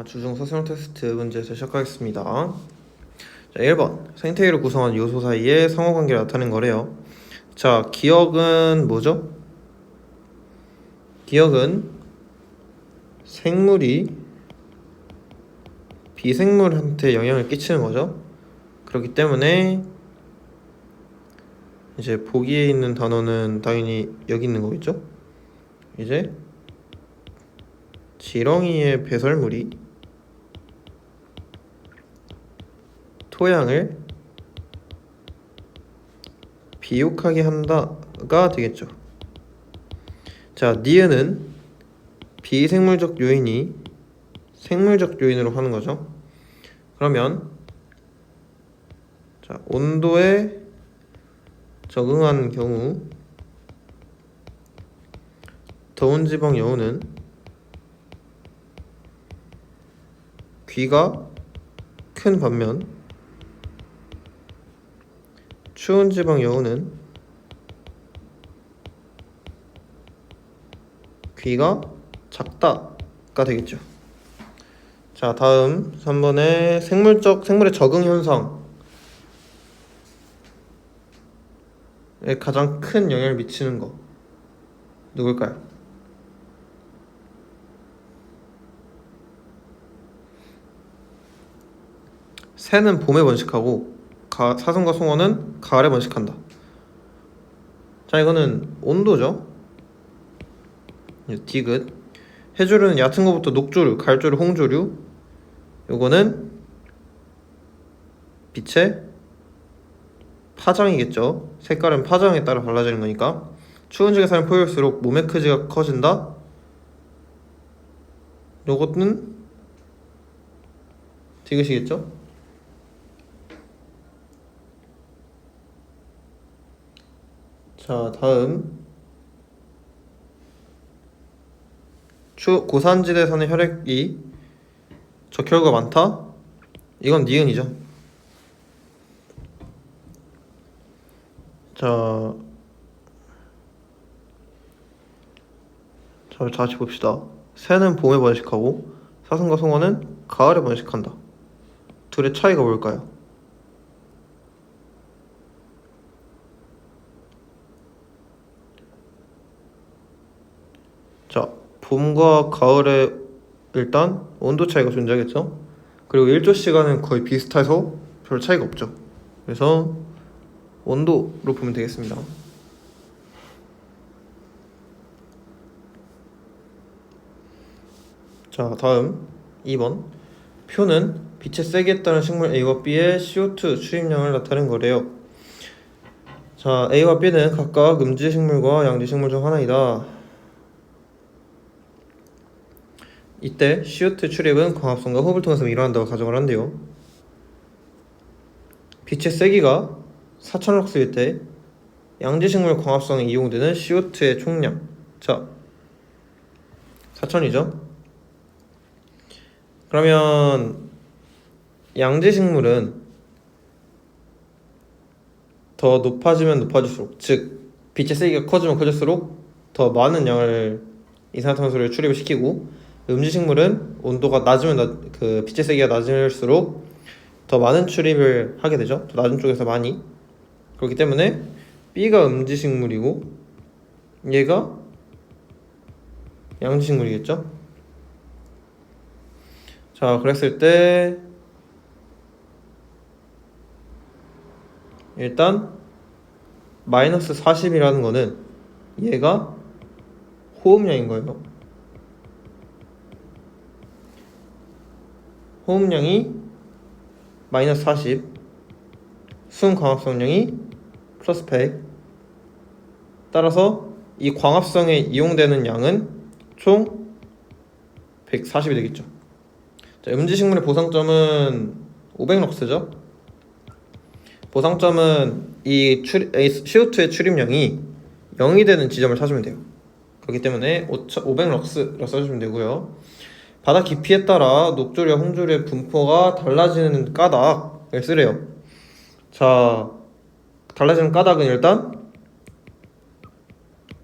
주중 서술형 테스트 문제에서 시작하겠습니다. 자, 1번 생태계를 구성하는 요소 사이의 상호관계를 나타낸 거래요. 자, 기억은 뭐죠? 기억은 생물이 비생물한테 영향을 끼치는 거죠. 그렇기 때문에 이제 보기에 있는 단어는 당연히 여기 있는 거겠죠. 이제 지렁이의 배설물이 토양을 비옥하게 한다가 되겠죠. 자, 니은은 비생물적 요인이 생물적 요인으로 하는 거죠. 그러면 자, 온도에 적응한 경우 더운 지방 여우는 귀가 큰 반면 추운 지방 여우는 귀가 작다가 되겠죠. 자, 다음 3번에 생물의 적응 현상에 가장 큰 영향을 미치는 거 누굴까요? 새는 봄에 번식하고 사슴과 송어는 가을에 번식한다. 자, 이거는 온도죠. 디귿. 해조류는 얕은 것부터 녹조류, 갈조류, 홍조류. 요거는 빛의 파장이겠죠. 색깔은 파장에 따라 달라지는 거니까. 추운 지역에 사는 포유일수록 몸의 크기가 커진다. 요거는 디귿이겠죠. 자, 다음 고산지대에 사는 혈액이 적혈구가 많다? 이건 니은이죠. 자, 다시 봅시다. 새는 봄에 번식하고 사슴과 송어는 가을에 번식한다. 둘의 차이가 뭘까요? 자, 봄과 가을에 일단 온도 차이가 존재하겠죠. 그리고 일조 시간은 거의 비슷해서 별 차이가 없죠. 그래서 온도로 보면 되겠습니다. 자, 다음 2번 표는 빛의 세기에 따른 식물 A와 B의 CO2 출입량을 나타낸 거래요. 자, A와 B는 각각 음지식물과 양지식물 중 하나이다. 이때 CO2 출입은 광합성과 호흡을 통해서 일어난다고 가정을 한대요. 빛의 세기가 4000럭스일 때 양지식물 광합성에 이용되는 CO2의 총량, 자 4000이죠. 그러면 양지식물은 더 높아지면 높아질수록, 즉 빛의 세기가 커지면 커질수록 더 많은 양을 이산화탄소를 출입을 시키고, 음지식물은 온도가 낮으면 그 빛의 세기가 낮을수록 더 많은 출입을 하게 되죠. 더 낮은 쪽에서 많이. 그렇기 때문에 B가 음지식물이고 얘가 양지식물이겠죠. 자, 그랬을 때 일단 마이너스 40이라는 거는 얘가 호흡량인 거예요. 호흡량이 마이너스 40, 순 광합성량이 플러스 100. 따라서 이 광합성에 이용되는 양은 총 140이 되겠죠. 자, 음지식물의 보상점은 500럭스죠. 보상점은 이 CO2의 출입량이 0이 되는 지점을 찾으면 돼요. 그렇기 때문에 500럭스라 써주시면 되고요. 바다 깊이에 따라 녹조류와 홍조류의 분포가 달라지는 까닭을 쓰래요. 자, 달라지는 까닭은 일단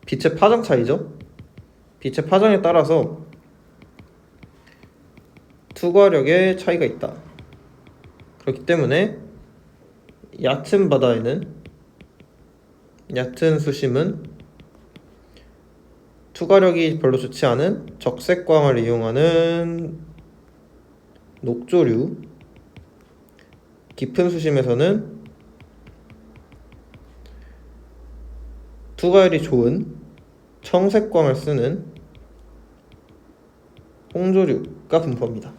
빛의 파장 차이죠. 빛의 파장에 따라서 투과력의 차이가 있다. 그렇기 때문에 얕은 바다에는, 얕은 수심은 투과력이 별로 좋지 않은 적색광을 이용하는 녹조류, 깊은 수심에서는 투과율이 좋은 청색광을 쓰는 홍조류가 분포합니다.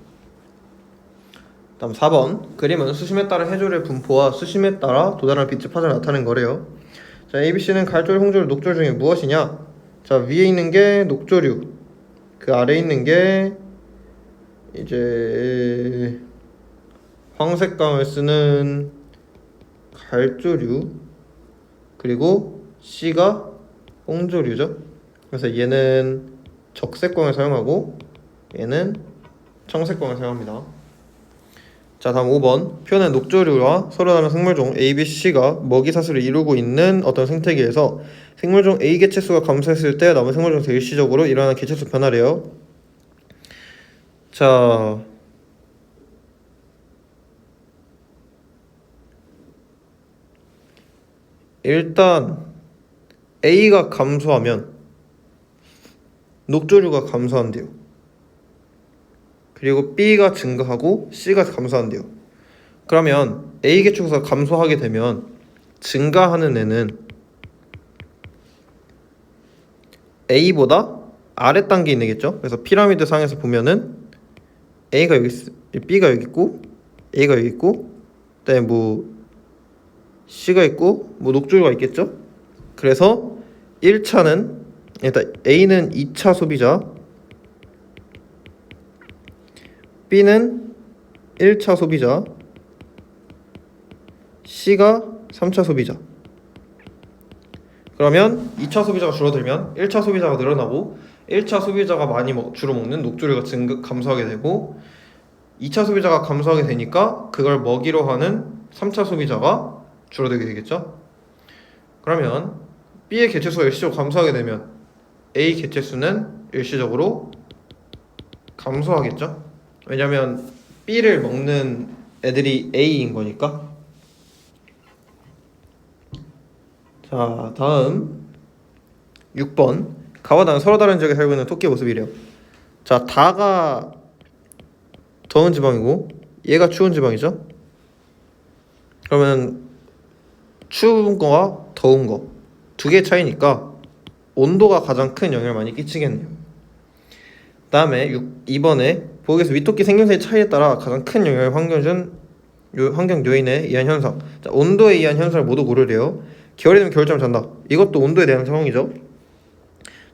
다음 4번. 그림은 수심에 따라 해조류의 분포와 수심에 따라 도달하는 빛의 파장을 나타낸 거래요. 자, ABC는 갈조류, 홍조류, 녹조류 중에 무엇이냐? 자, 위에 있는 게 녹조류, 그 아래에 있는 게 이제 황색광을 쓰는 갈조류, 그리고 C가 홍조류죠. 그래서 얘는 적색광을 사용하고 얘는 청색광을 사용합니다. 자, 다음 5번. 표는 녹조류와 서로 다른 생물종 A, B, C가 먹이사슬을 이루고 있는 어떤 생태계에서 생물종 A 개체수가 감소했을 때 남은 생물종에서 일시적으로 일어나는 개체수 변화래요. 자, 일단 A가 감소하면 녹조류가 감소한대요. 그리고 B가 증가하고 C가 감소한대요. 그러면 A 개체수가 감소하게 되면 증가하는 애는 A보다 아래 단계에 있는 겠죠. 그래서 피라미드 상에서 보면은 A가 여기 B가 여기 있고 A가 여기 있고 그다음에 뭐 C가 있고 뭐 녹조류가 있겠죠. 그래서 1차는 일단 A는 2차 소비자, B는 1차 소비자, C가 3차 소비자. 그러면 2차 소비자가 줄어들면 1차 소비자가 늘어나고 1차 소비자가 많이 주로 먹는 녹조류가 감소하게 되고 2차 소비자가 감소하게 되니까 그걸 먹이로 하는 3차 소비자가 줄어들게 되겠죠. 그러면 B의 개체수가 일시적으로 감소하게 되면 A 개체수는 일시적으로 감소하겠죠. 왜냐면 B를 먹는 애들이 A인 거니까. 자, 다음 6번. 가와 나는 서로 다른 지역에 살고 있는 토끼의 모습이래요. 자, 다가 더운 지방이고 얘가 추운 지방이죠. 그러면 추운 거와 더운 거 두 개의 차이니까 온도가 가장 큰 영향을 많이 끼치겠네요. 다음에 2번에 보기에서 위토끼 생김새의 차이에 따라 가장 큰 영향을 환경 요인에 의한 현상. 자, 온도에 의한 현상을 모두 고르래요. 겨울이 되면 겨울잠을 잔다. 이것도 온도에 대한 상황이죠.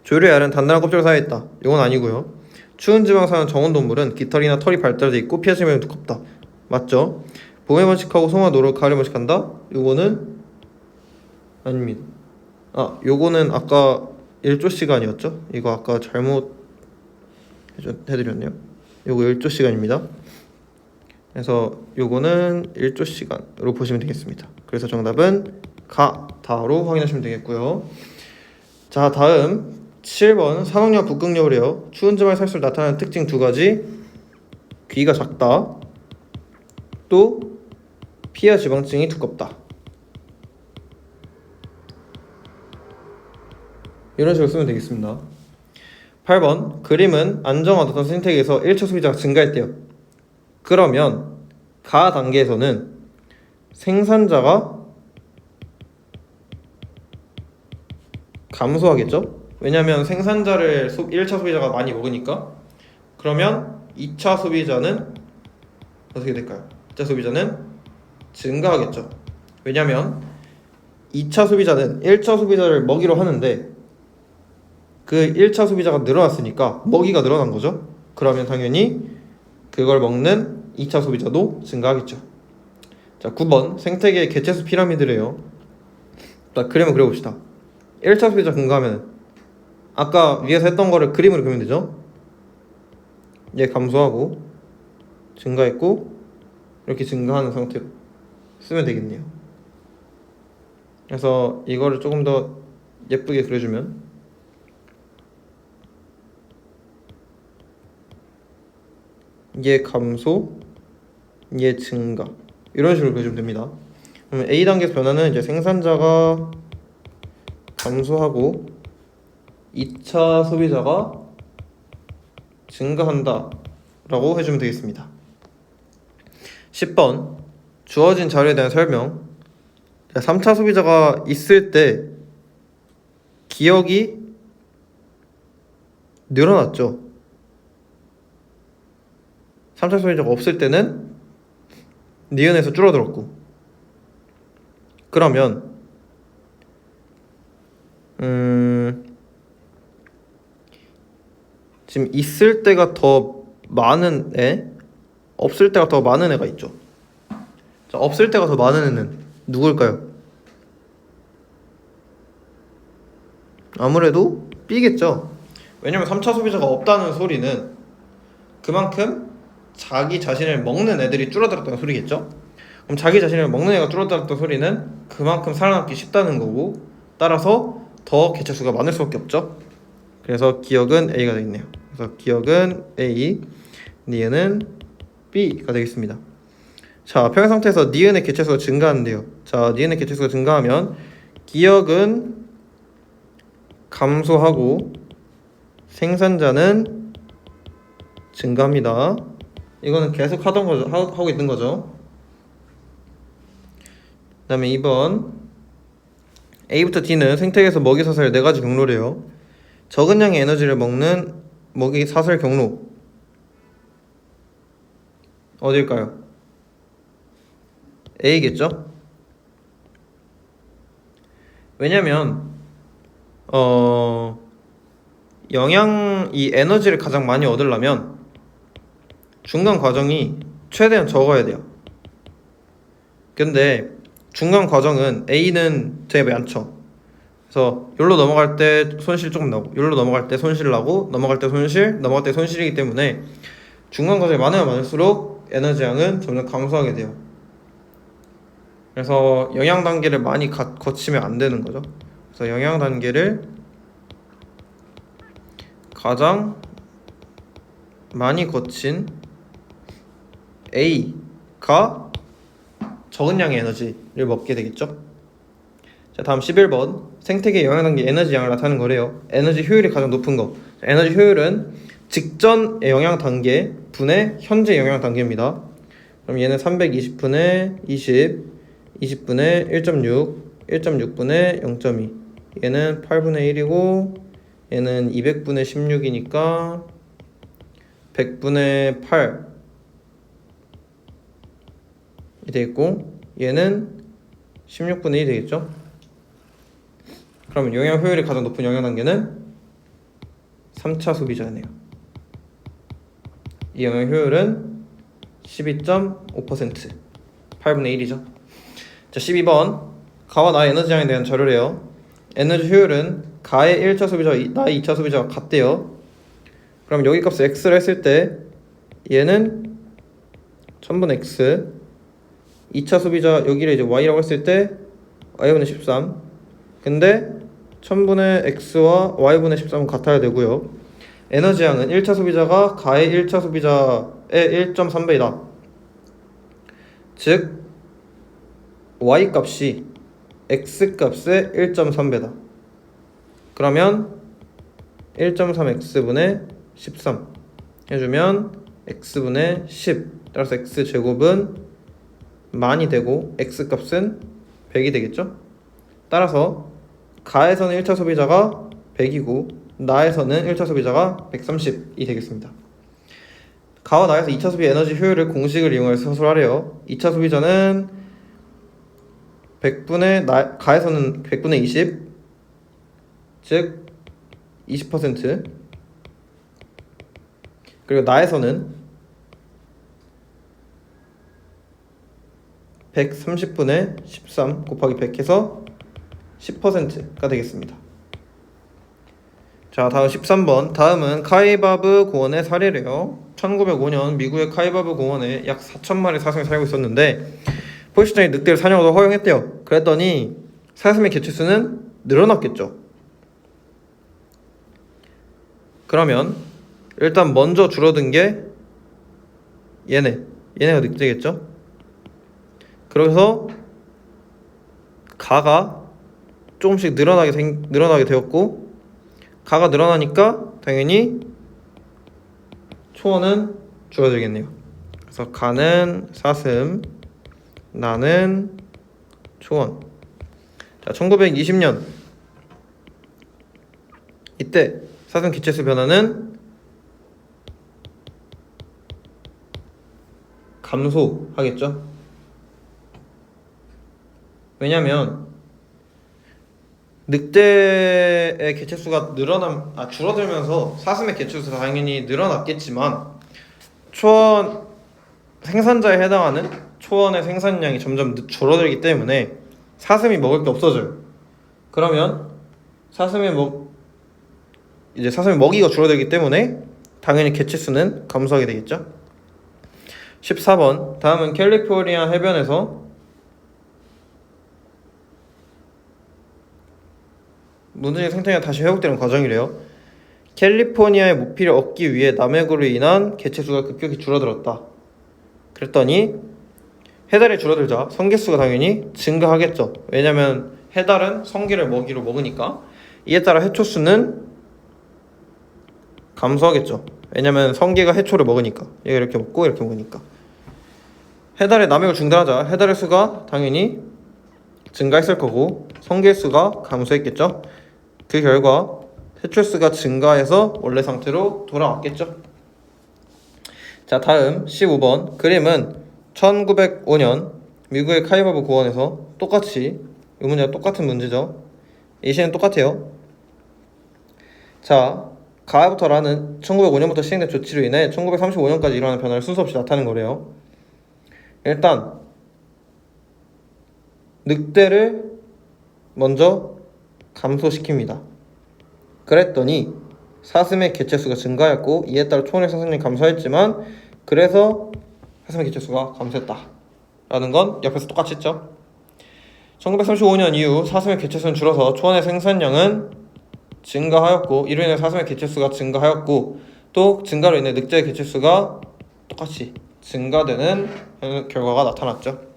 조류의 알은 단단한 껍질을 사이있다. 이건 아니고요. 추운 지방 사는 정원동물은 깃털이나 털이 발달돼 있고 피하심이 두껍다. 맞죠? 봄에 번식하고 송화 노루 가을에 번식한다. 요거는 아닙니다. 요거는 아까 1조 시간이었죠? 이거 아까 잘못 해드렸네요. 요거 1조 시간입니다. 그래서 요거는 1조 시간으로 보시면 되겠습니다. 그래서 정답은 다로 확인하시면 되겠고요. 자, 다음 7번. 산옥여와 북극여우래요. 추운 지방에 살수록 나타나는 특징 2가지. 귀가 작다. 또 피하 지방층이 두껍다. 이런 식으로 쓰면 되겠습니다. 8번. 그림은 안정화된 어떤 생태계에서 1차 소비자가 증가했대요. 그러면 가 단계에서는 생산자가 감소하겠죠? 왜냐면 생산자를 1차 소비자가 많이 먹으니까. 그러면 2차 소비자는 어떻게 될까요? 2차 소비자는 증가하겠죠. 왜냐면 2차 소비자는 1차 소비자를 먹이로 하는데 그 1차 소비자가 늘어났으니까 먹이가 늘어난 거죠. 그러면 당연히 그걸 먹는 2차 소비자도 증가하겠죠. 자, 9번. 생태계의 개체수 피라미드래요. 자, 그림을 그려봅시다. 1차 소비자 증가하면 아까 위에서 했던 거를 그림으로 그리면 되죠. 얘 감소하고 증가했고 이렇게 증가하는 상태로 쓰면 되겠네요. 그래서 이거를 조금 더 예쁘게 그려주면 얘 감소, 얘 증가 이런 식으로 그려주면 됩니다. 그러면 A 단계에서 변화는 이제 생산자가 감소하고 2차 소비자가 증가한다 라고 해주면 되겠습니다. 10번 주어진 자료에 대한 설명. 3차 소비자가 있을 때 기억이 늘어났죠. 3차 소비자가 없을 때는 니은에서 줄어들었고. 그러면 지금 있을 때가 더 많은 애, 없을 때가 더 많은 애가 있죠. 자, 없을 때가 더 많은 애는 누굴까요? 아무래도 B겠죠. 왜냐면 3차 소비자가 없다는 소리는 그만큼 자기 자신을 먹는 애들이 줄어들었다는 소리겠죠. 그럼 자기 자신을 먹는 애가 줄어들었다는 소리는 그만큼 살아남기 쉽다는 거고, 따라서 더 개체수가 많을 수밖에 없죠. 그래서 기억은 A가 되겠네요. 그래서 기억은 A, 니은은 B가 되겠습니다. 자, 평행 상태에서 니은의 개체수가 증가하는데요. 자, 니은의 개체수가 증가하면 기억은 감소하고 생산자는 증가합니다. 이거는 계속 하던 거죠. 하고 있는 거죠. 그 다음에 2번 A부터 D는 생태계에서 먹이 사슬 4가지 경로래요. 적은 양의 에너지를 먹는 먹이 사슬 경로 어딜까요? A겠죠? 왜냐면 이 에너지를 가장 많이 얻으려면 중간 과정이 최대한 적어야 돼요. 근데 중간 과정은 A는 되게 많죠. 그래서 여기로 넘어갈 때 손실 조금 나고, 여기로 넘어갈 때 손실 나고, 넘어갈 때 손실, 넘어갈 때 손실이기 때문에 중간 과정이 많으면 많을수록 에너지 양은 점점 감소하게 돼요. 그래서 영양 단계를 많이 거치면 안 되는 거죠. 그래서 영양 단계를 가장 많이 거친 A가 적은 양의 에너지를 먹게 되겠죠. 자, 다음 11번 생태계 영양 단계 에너지 양을 나타내는 거래요. 에너지 효율이 가장 높은 거. 자, 에너지 효율은 직전 영양 단계 분의 현재 영양 단계입니다. 그럼 얘는 320분의 20, 20분의 1.6, 1.6분의 0.2. 얘는 8분의 1이고 얘는 200분의 16이니까 100분의 8이 되겠고 얘는 16분의 1이 되겠죠. 그러면 영양 효율이 가장 높은 영양 단계는 3차 소비자네요. 이 영양 효율은 12.5%, 8분의 1이죠. 자, 12번 가와 나의 에너지 양에 대한 자료래요. 에너지 효율은 가의 1차 소비자와 나의 2차 소비자가 같대요. 그럼 여기 값을 x를 했을 때 얘는 1000분의 x, 2차 소비자 여기를 이제 y라고 했을 때 y분의 13. 근데 1000분의 x와 y분의 13은 같아야 되고요. 에너지 양은 1차 소비자가 가의 1차 소비자의 1.3배이다. 즉 y 값이 x 값의 1.3배다. 그러면 1.3x분의 13 해주면 x분의 10. 따라서 x제곱은 만이 되고 x 값은 100이 되겠죠. 따라서 가에서는 1차 소비자가 100이고 나에서는 1차 소비자가 130이 되겠습니다. 가와 나에서 2차 소비 에너지 효율을 공식을 이용해서 서술하래요. 2차 소비자는 100분의 가에서는 100분의 20, 즉 20%. 그리고 나에서는 130분의 13 곱하기 100 해서 10%가 되겠습니다. 자, 다음 13번. 다음은 카이바브 공원의 사례래요. 1905년 미국의 카이바브 공원에 약 4,000마리 사슴이 살고 있었는데 포시장이 늑대를 사냥하도 허용했대요. 그랬더니 사슴의 개체수는 늘어났겠죠. 그러면 일단 먼저 줄어든 게 얘네가 늑대겠죠? 그래서 가가 조금씩 늘어나게 되었고, 가가 늘어나니까 당연히 초원은 줄어들겠네요. 그래서 가는 사슴, 나는 초원. 자, 1920년 이때 사슴 개체수 변화는 감소하겠죠. 왜냐면 늑대의 개체수가 줄어들면서 사슴의 개체수가 당연히 늘어났겠지만, 초원 생산자에 해당하는 초원의 생산량이 점점 줄어들기 때문에 사슴이 먹을 게 없어져요. 그러면 사슴의 먹이가 줄어들기 때문에 당연히 개체수는 감소하게 되겠죠. 14번, 다음은 캘리포니아 해변에서 문제적 생태계가 다시 회복되는 과정이래요. 캘리포니아의 모피를 얻기 위해 남획으로 인한 개체수가 급격히 줄어들었다. 그랬더니 해달이 줄어들자 성게수가 당연히 증가하겠죠. 왜냐면 해달은 성게를 먹이로 먹으니까. 이에 따라 해초수는 감소하겠죠. 왜냐면 성게가 해초를 먹으니까. 얘가 이렇게 먹고 이렇게 먹으니까. 해달의 남획을 중단하자 해달의 수가 당연히 증가했을 거고, 성게 수가 감소했겠죠. 그 결과 해초 수가 증가해서 원래 상태로 돌아왔겠죠. 자, 다음 15번 그림은 1905년 미국의 카이바브 고원에서 똑같이, 이 문제가 똑같은 문제죠. 이 시는 똑같아요. 자, 가부터 라는 1905년부터 시행된 조치로 인해 1935년까지 일어나는 변화를 순서 없이 나타내는 거래요. 일단 늑대를 먼저 감소시킵니다. 그랬더니 사슴의 개체수가 증가했고, 이에 따라 초원의 생산량이 감소했지만, 그래서 사슴의 개체수가 감소했다 라는 건 옆에서 똑같이 했죠. 1935년 이후 사슴의 개체수는 줄어서 초원의 생산량은 증가하였고, 이로 인해 사슴의 개체수가 증가하였고, 또 증가로 인해 늑대의 개체수가 똑같이 증가되는 결과가 나타났죠.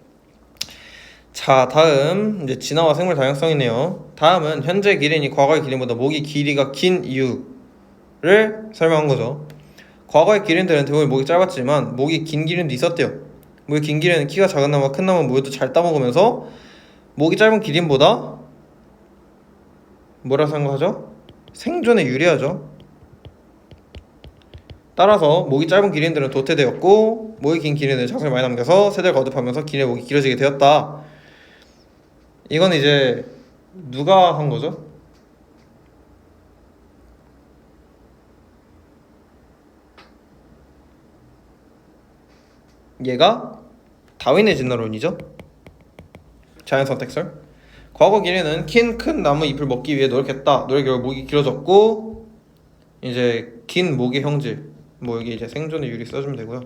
자, 다음 이제 진화와 생물 다양성이네요. 다음은 현재 기린이 과거의 기린보다 목이 길이가 긴 이유를 설명한 거죠. 과거의 기린들은 대부분 목이 짧았지만 목이 긴 기린도 있었대요. 목이 긴 기린은 키가 작은 나무와 큰 나무 모두 잘 따먹으면서 목이 짧은 기린보다 뭐라 생각하죠? 생존에 유리하죠. 따라서 목이 짧은 기린들은 도태되었고, 목이 긴 기린들은 자손을 많이 남겨서 세대를 거듭하면서 기린의 목이 길어지게 되었다. 이건 이제 누가 한 거죠? 얘가 다윈의 진화론이죠. 자연선택설. 과거 기린은 큰 나무 잎을 먹기 위해 노력했다. 노력 결과 목이 길어졌고, 이제 긴 목의 형질, 뭐 여기 이제 생존의 유리 써주면 되고요.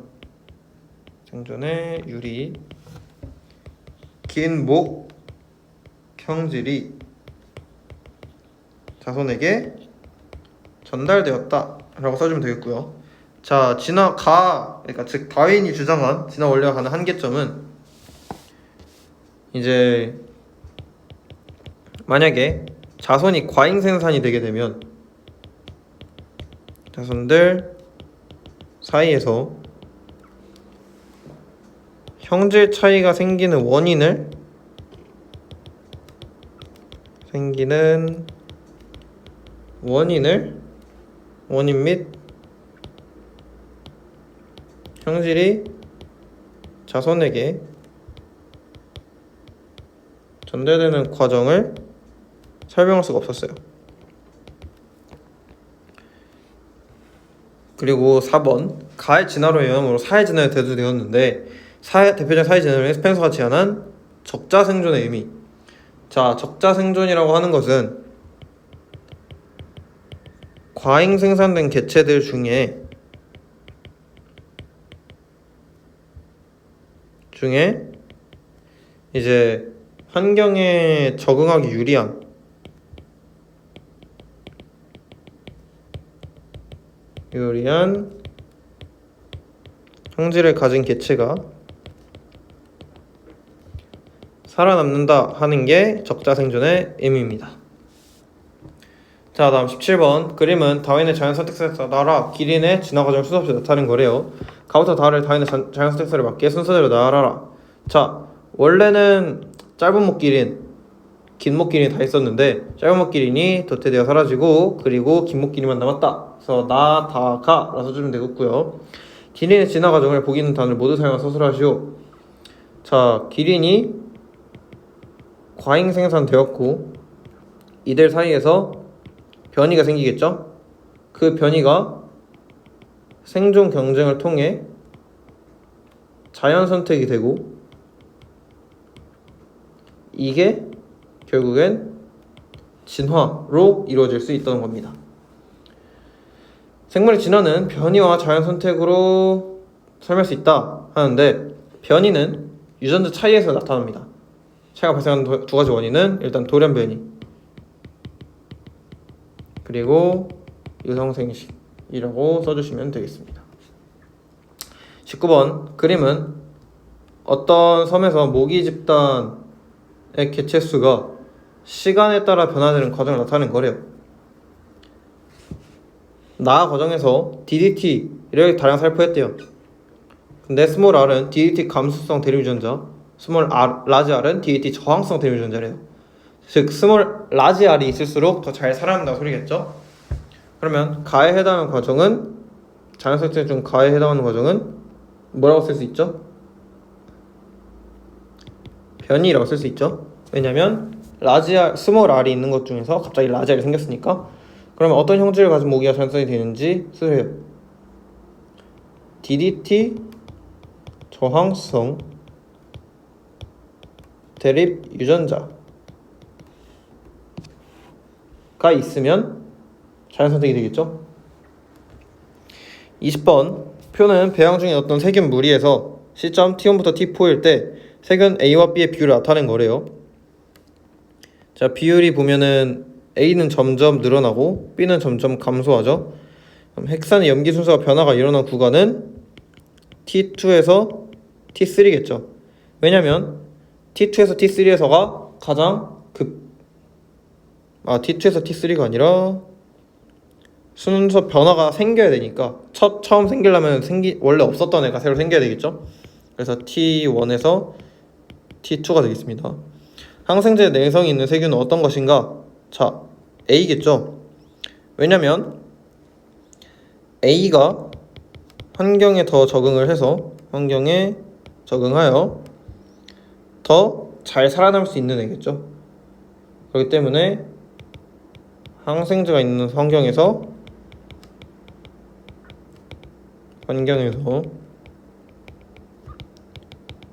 생존의 유리, 긴 목 형질이 자손에게 전달되었다 라고 써주면 되겠고요. 자, 그러니까 즉 다윈이 주장한 진화 원리와 가는 한계점은, 이제 만약에 자손이 과잉 생산이 되게 되면 자손들 사이에서 형질 차이가 생기는 원인 및 형질이 자손에게 전달되는 과정을 설명할 수가 없었어요. 그리고 4번 가의 진화로 영향으로 사회 진화에 대두되었는데, 대표적인 사회 진화론은 스펜서가 제안한 적자 생존의 의미. 자, 적자 생존이라고 하는 것은 과잉 생산된 개체들 중에 이제 환경에 적응하기 유리한 성질을 가진 개체가 살아남는다 하는 게 적자생존의 의미입니다. 자, 다음 17번. 그림은 다윈의 자연선택설에 따라 기린의 진화 과정을 수없이 나타낸 거래요. 가부터 다를 다윈의 자연선택설에 맞게 순서대로 나열하라. 자, 원래는 짧은 목 기린, 긴 목 기린이 다 있었는데 짧은 목 기린이 도태되어 사라지고 그리고 긴 목 기린만 남았다. 그래서 나, 다, 가 라서 써주면 되겠고요. 기린의 진화 과정을 보기 있는 단어를 모두 사용해 서술하시오. 자, 기린이 과잉 생산되었고 이들 사이에서 변이가 생기겠죠? 그 변이가 생존 경쟁을 통해 자연 선택이 되고 이게 결국엔 진화로 이루어질 수 있다는 겁니다. 생물의 진화는 변이와 자연 선택으로 설명할 수 있다 하는데 변이는 유전자 차이에서 나타납니다. 차이가 발생하는 두 가지 원인은 일단 돌연 변이 그리고 유성생식이라고 써주시면 되겠습니다. 19번. 그림은 어떤 섬에서 모기 집단의 개체수가 시간에 따라 변화되는 과정을 나타내는 거래요. 나 과정에서 DDT를 다량 살포했대요. 근데 스몰 r은 DDT 감수성 대립 유전자, 스몰 라지 r은 DDT 저항성 대립 유전자래요. 즉 스몰 라지 r이 있을수록 더 잘 살아난다는 소리겠죠. 그러면 가에 해당하는 과정은 자연선택 중 가에 해당하는 과정은 뭐라고 쓸 수 있죠? 변이라고 쓸 수 있죠. 왜냐면 라지 r, 스몰 r이 있는 것 중에서 갑자기 라지 r이 생겼으니까. 그러면 어떤 형질을 가진 모기가 자연성이 되는지 쓰세요. DDT 저항성 대립 유전자가 있으면 자연선택이 되겠죠. 20번. 표는 배양 중에 어떤 세균 무리에서 시점 T1부터 T4일 때 세균 A와 B의 비율을 나타낸 거래요. 자, 비율이 보면은 A는 점점 늘어나고 B는 점점 감소하죠. 그럼 핵산의 염기 순서가 변화가 일어난 구간은 T2에서 T3겠죠. 왜냐면 T2에서 T3에서가 가장 T2에서 T3가 아니라 순서 변화가 생겨야 되니까 처음 생기려면 원래 없었던 애가 새로 생겨야 되겠죠. 그래서 T1에서 T2가 되겠습니다. 항생제 내성이 있는 세균은 어떤 것인가? 자, A겠죠. 왜냐면 A가 환경에 더 적응을 해서 환경에 적응하여 더 잘 살아남을 수 있는 애겠죠. 그렇기 때문에 항생제가 있는 환경에서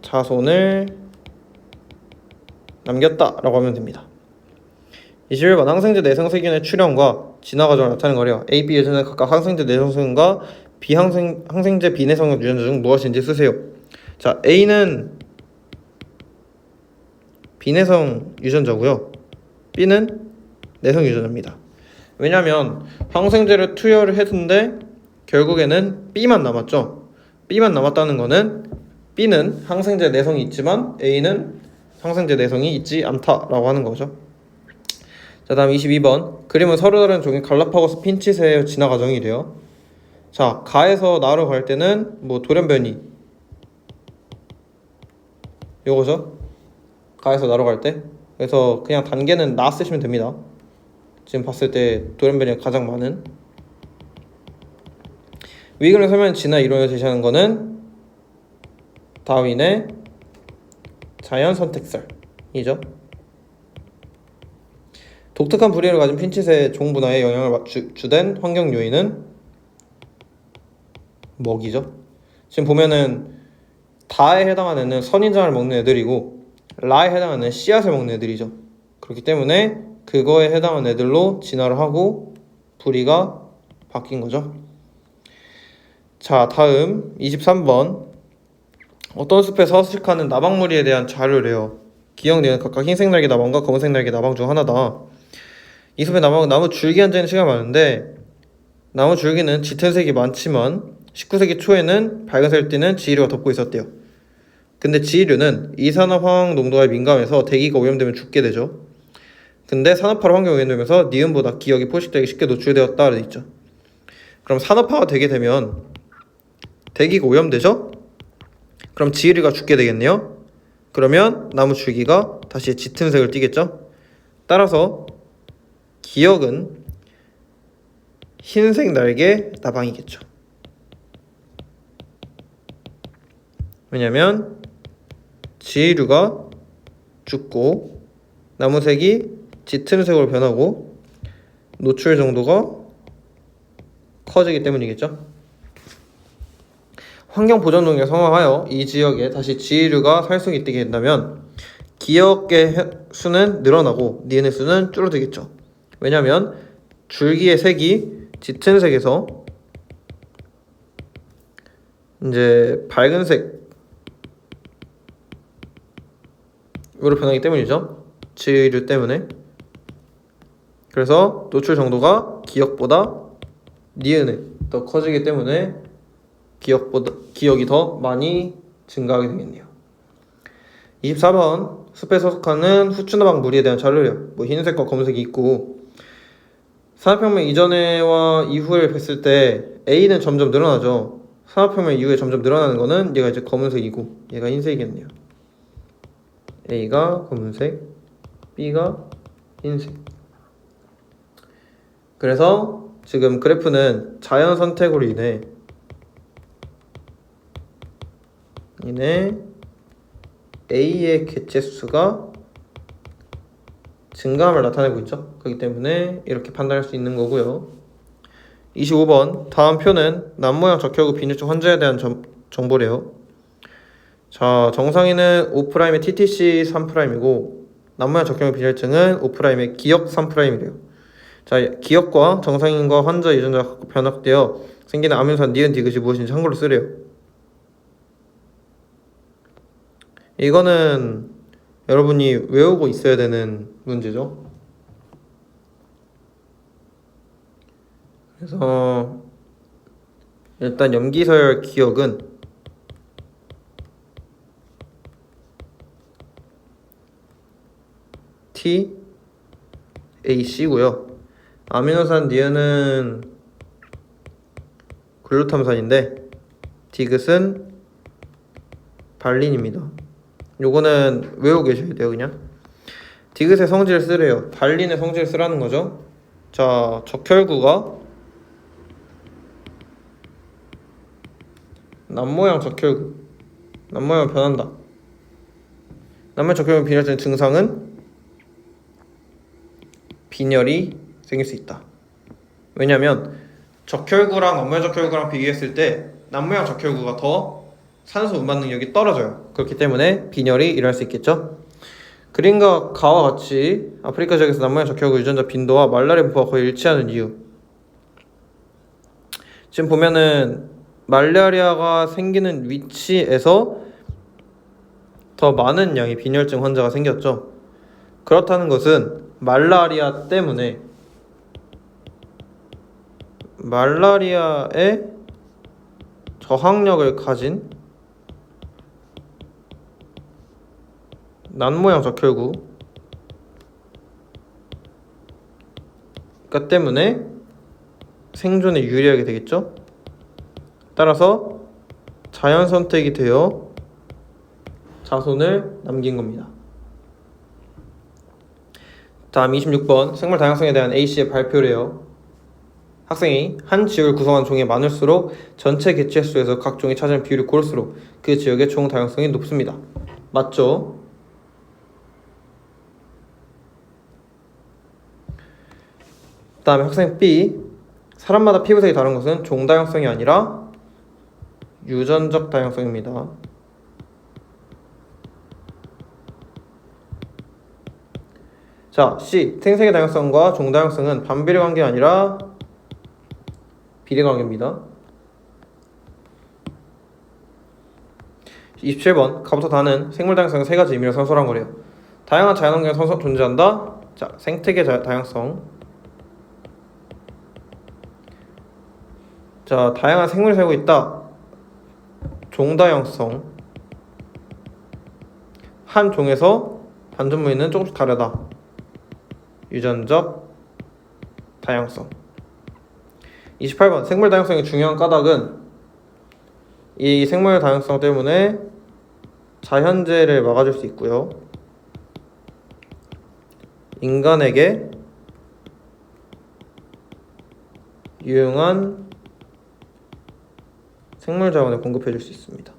자손을 남겼다라고 하면 됩니다. 21번. 항생제 내성세균의 출현과 진화 과정을 나타내는 거래요. A, B 유전자는 각각 항생제 내성세균과 항생제 비내성 유전자 중 무엇인지 쓰세요. 자, A는 비내성 유전자고요. B는 내성 유전자입니다. 왜냐면 항생제를 투여를 했는데 결국에는 B만 남았죠. B만 남았다는 거는 B는 항생제 내성이 있지만 A는 항생제 내성이 있지 않다라고 하는 거죠. 자, 다음 22번. 그림은 서로 다른 종의 갈라파고스 핀칫의 진화 과정이 돼요. 자, 가에서 나로 갈 때는 돌연변이 요거죠. 가에서 나로 갈 때. 그래서 그냥 단계는 나 쓰시면 됩니다. 지금 봤을 때 돌연변이가 가장 많은. 위 그림 설명 진화 이론을 제시하는 거는 다윈의 자연 선택설이죠. 독특한 부리를 가진 핀칫의 종 분화에 영향을 주된 환경 요인은 먹이죠. 지금 보면은 다에 해당하는 애는 선인장을 먹는 애들이고 라에 해당하는 씨앗을 먹는 애들이죠. 그렇기 때문에 그거에 해당하는 애들로 진화를 하고 부리가 바뀐 거죠. 자, 다음 23번. 어떤 숲에 서식하는 나방무리에 대한 자료래요. 기형대는 각각 흰색 날개 나방과 검은색 날개 나방 중 하나다. 이 숲의 나방은 나무 줄기 앉아있는 시간이 많은데 나무 줄기는 짙은 색이 많지만 19세기 초에는 밝은색을 띠는 지휘류가 덮고 있었대요. 근데 지휘류는 이산화황 농도에 민감해서 대기가 오염되면 죽게 되죠. 근데 산업화로 환경이 오염되면서 니은보다 기억이 포식되기 쉽게 노출되었다 돼 있죠. 그럼 산업화가 되게 되면 대기가 오염되죠? 그럼 지휘류가 죽게 되겠네요. 그러면 나무 줄기가 다시 짙은 색을 띠겠죠. 따라서 기억은 흰색 날개 나방이겠죠. 왜냐면 지휘류가 죽고 나무색이 짙은 색으로 변하고 노출 정도가 커지기 때문이겠죠. 환경보전 농약을 성공하여 이 지역에 다시 지휘류가 살 수 있게 된다면 기역의 수는 늘어나고 니은의 수는 줄어들겠죠. 왜냐하면 줄기의 색이 짙은 색에서 이제 밝은 색으로 변하기 때문이죠. 지휘류 때문에. 그래서 노출 정도가 기역보다 니은에 더 커지기 때문에 기억이 더 많이 증가하게 되겠네요. 24번 숲에 서식하는 후추나방 무리에 대한 자료래요. 흰색과 검은색이 있고 산업혁명 이전에와 이후를 봤을 때 A는 점점 늘어나죠. 산업혁명 이후에 점점 늘어나는 거는 얘가 이제 검은색이고 얘가 흰색이겠네요. A가 검은색, B가 흰색. 그래서 지금 그래프는 자연 선택으로 인해 A의 개체수가 증가함을 나타내고 있죠. 그렇기 때문에 이렇게 판단할 수 있는 거고요. 25번 다음 표는 남모양 적혈구 빈혈증 환자에 대한 정보래요. 자, 정상인은 5'의 TTC 3'이고 남모양 적혈구 빈혈증은 5'의 기역 3'이래요. 자, 기역과 정상인과 환자 유전자가 변화되어 생기는 아미노산 니은 디귿이 무엇인지 한글로 쓰래요. 이거는 여러분이 외우고 있어야 되는 문제죠. 그래서 일단 염기서열 기억은 TAC고요. 아미노산 니은은 글루탐산인데 디귿은 발린입니다. 요거는 외우고 계셔야 돼요. 그냥 디귿의 성질을 쓰래요. 발린의 성질을 쓰라는 거죠. 자, 적혈구가 남모양 적혈구, 남모양 변한다. 남모양 적혈구 빈혈증 증상은 빈혈이 생길 수 있다. 왜냐면 적혈구랑 남모양 적혈구랑 비교했을 때 남모양 적혈구가 더 산소 운반 능력이 떨어져요. 그렇기 때문에 빈혈이 일어날 수 있겠죠. 그림과 가와 같이 아프리카 지역에서 남모양 적혈구 유전자 빈도와 말라리아 분포가 거의 일치하는 이유. 지금 보면은 말라리아가 생기는 위치에서 더 많은 양의 빈혈증 환자가 생겼죠. 그렇다는 것은 말라리아 때문에 말라리아의 저항력을 가진 난모양 적혈구가 때문에 생존에 유리하게 되겠죠. 따라서 자연 선택이 되어 자손을 남긴 겁니다. 다음 26번 생물 다양성에 대한 A씨의 발표래요. 학생이 한 지역을 구성하는 종이 많을수록 전체 개체 수에서 각 종이 차지하는 비율이 고를수록 그 지역의 종 다양성이 높습니다. 맞죠? 다음에 학생 B 사람마다 피부색이 다른 것은 종 다양성이 아니라 유전적 다양성입니다. 자, C 생색의 다양성과 종 다양성은 반비례 관계가 아니라 비례 관계입니다. 27번 가부터 다는 생물 다양성의 세 가지 의미를 상소한 거래요. 다양한 자연환경에 존재한다. 자, 생태계 다양성. 자, 다양한 생물이 살고 있다. 종다양성. 한 종에서 반전무늬는 조금씩 다르다. 유전적 다양성. 28번 생물 다양성의 중요한 까닭은 이 생물 다양성 때문에 자연재해를 막아줄 수 있고요. 인간에게 유용한 생물 자원을 공급해 줄 수 있습니다.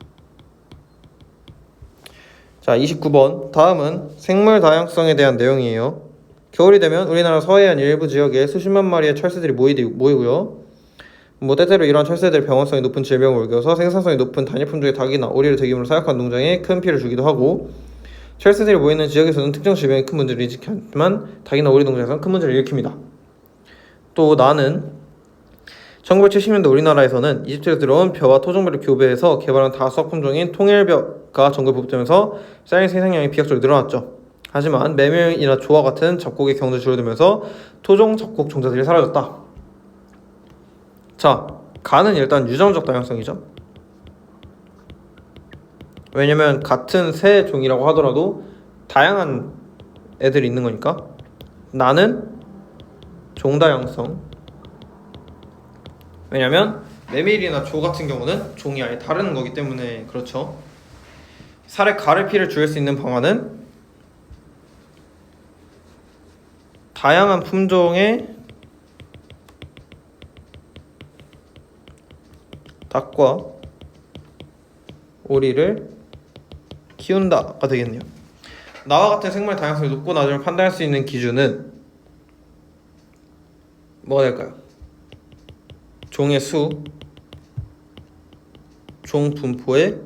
자, 29번 다음은 생물 다양성에 대한 내용이에요. 겨울이 되면 우리나라 서해안 일부 지역에 수십만 마리의 철새들이 모이고요. 때때로 이러한 철새들이 병원성이 높은 질병을 옮겨서 생산성이 높은 단일 품종의 닭이나 오리를 대규모로 사육한 농장에 큰 피해를 주기도 하고, 철새들이 모이는 지역에서는 특정 질병에 큰 문제를 일으키지 않지만 닭이나 오리 농장에서는 큰 문제를 일으킵니다. 또 나는 1970년대 우리나라에서는 이집트에서 들어온 벼와 토종벼를 교배해서 개발한 다수학 품종인 통일벼가 전국에 보급되면서 쌀 생산량이 비약적으로 늘어났죠. 하지만 메밀이나 조와 같은 잡곡의 경우도 줄어들면서 토종 잡곡 종자들이 사라졌다. 자, 간은 일단 유전적 다양성이죠. 왜냐면 같은 새 종이라고 하더라도 다양한 애들이 있는 거니까. 나는 종다양성. 왜냐면 메밀이나 조 같은 경우는 종이 아예 다른 거기 때문에 그렇죠. 살에 가를 피를 줄일 수 있는 방안은 다양한 품종의 닭과 오리를 키운다가 되겠네요. 나와 같은 생물의 다양성이 높고 낮음을 판단할 수 있는 기준은 뭐가 될까요? 종의 수, 종 분포의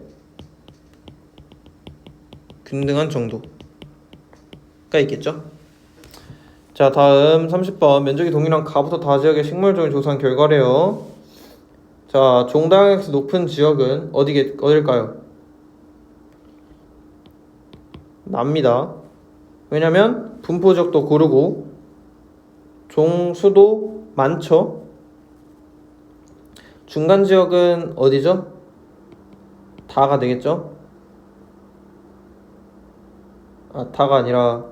균등한 정도가 있겠죠. 자, 다음 30번 면적이 동일한 가부터 다 지역의 식물종을 조사한 결과래요. 자, 종다양성이 높은 지역은 어딜까요? 납니다. 왜냐면 분포 지역도 고르고 종수도 많죠. 중간 지역은 어디죠? 다가 되겠죠? 다가 아니라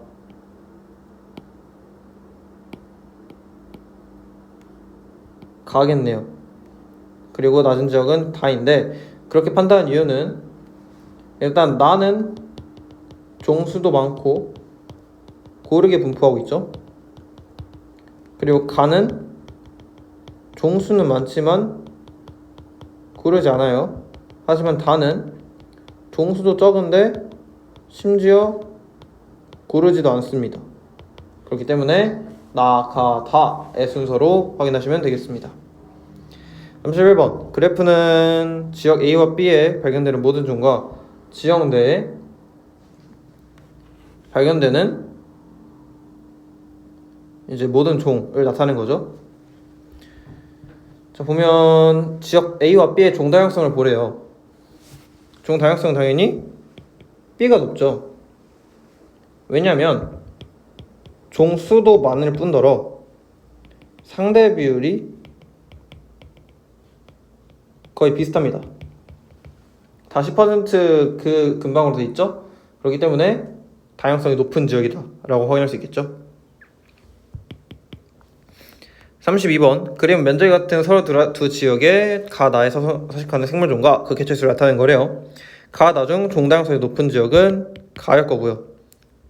가겠네요. 그리고 낮은 지역은 다인데, 그렇게 판단한 이유는 일단 나는 종수도 많고 고르게 분포하고 있죠. 그리고 가는 종수는 많지만 고르지 않아요. 하지만 다는 종수도 적은데 심지어 고르지도 않습니다. 그렇기 때문에 나, 가, 다의 순서로 확인하시면 되겠습니다. 31번 그래프는 지역 A와 B에 발견되는 모든 종과 지역 내에 발견되는 이제 모든 종을 나타낸 거죠. 자, 보면 지역 A와 B의 종 다양성을 보래요. 종 다양성은 당연히 B가 높죠. 왜냐면 종 수도 많을 뿐더러 상대 비율이 거의 비슷합니다. 다 10% 그 근방으로 돼 있죠. 그렇기 때문에 다양성이 높은 지역이다 라고 확인할 수 있겠죠. 32번 그림 면적이 같은 서로 두 지역의 가, 나에서 서식하는 생물종과 그 개체수를 나타낸 거래요. 가, 나 중 종 다양성이 높은 지역은 가일 거고요.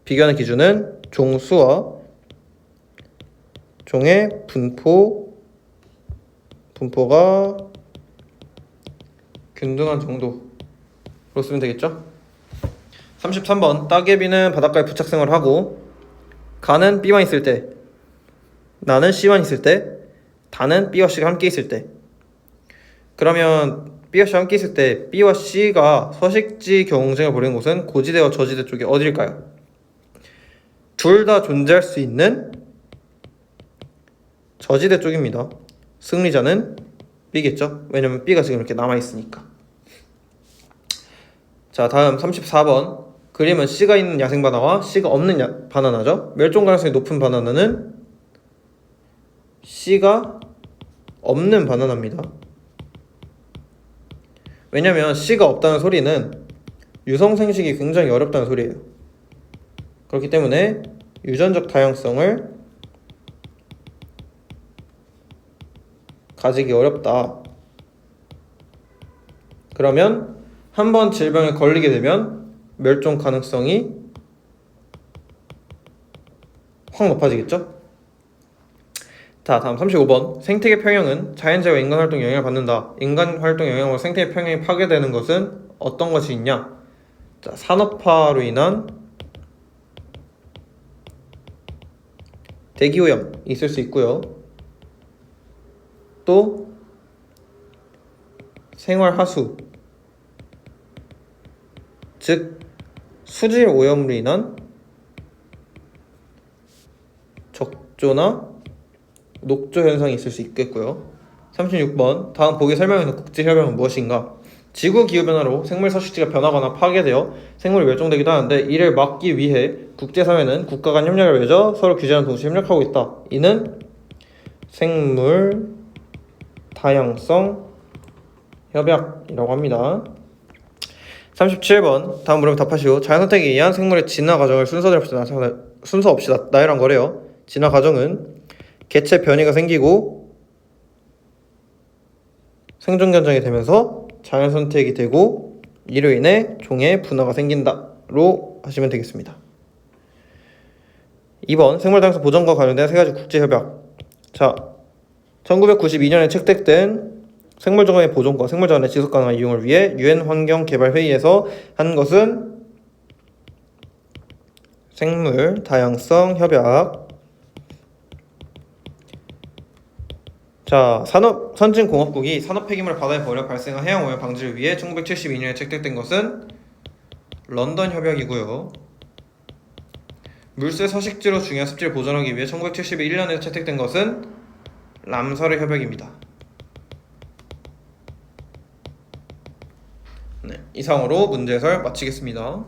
비교하는 기준은 종수와 종의 분포가 균등한 정도로 쓰면 되겠죠. 33번 따개비는 바닷가에 부착생활을 하고 가는 B만 있을 때, 나는 C만 있을 때, 다는 B와 C가 함께 있을 때. 그러면 B와 C가 함께 있을 때 B와 C가 서식지 경쟁을 벌이는 곳은 고지대와 저지대 쪽이 어딜까요? 둘 다 존재할 수 있는 저지대 쪽입니다. 승리자는 B겠죠? 왜냐면 B가 지금 이렇게 남아있으니까. 자, 다음 34번 그림은 C가 있는 야생바나와 C가 없는 바나나죠. 멸종 가능성이 높은 바나나는 C가 없는 바나나입니다. 왜냐면 C가 없다는 소리는 유성생식이 굉장히 어렵다는 소리예요. 그렇기 때문에 유전적 다양성을 가지기 어렵다. 그러면 한번 질병에 걸리게 되면 멸종 가능성이 확 높아지겠죠? 자, 다음 35번. 생태계 평형은 자연재해와 인간 활동에 영향을 받는다. 인간 활동 영향으로 생태계 평형이 파괴되는 것은 어떤 것이 있냐? 자, 산업화로 인한 대기오염이 있을 수 있고요. 또 생활하수, 즉 수질 오염으로 인한 적조나 녹조 현상이 있을 수 있겠고요. 36번. 다음 보기 설명에 있는 국제협약은 무엇인가? 지구기후변화로 생물 서식지가 변하거나 파괴되어 생물이 멸종되기도 하는데 이를 막기 위해 국제사회는 국가 간 협력을 맺어 서로 규제하는 동시에 협력하고 있다. 이는 생물 다양성 협약이라고 합니다. 37번. 다음 물으면 답하시오. 자연선택에 의한 생물의 진화 과정을 순서 없이 나열한 거래요. 진화 과정은 개체 변이가 생기고 생존 견정이 되면서 자연 선택이 되고 이로 인해 종의 분화가 생긴다로 하시면 되겠습니다. 2번 생물 다양성 보전과 관련된 세 가지 국제 협약. 자, 1992년에 채택된 생물종의 보존과 생물자원의 지속 가능한 이용을 위해 유엔 환경 개발 회의에서 한 것은 생물 다양성 협약. 자, 선진공업국이 산업 폐기물을 바다에 버려 발생한 해양 오염 방지를 위해 1972년에 채택된 것은 런던 협약이고요. 물새 서식지로 중요한 습지를 보존하기 위해 1971년에 채택된 것은 람사르 협약입니다. 네, 이상으로 문제 해설 마치겠습니다.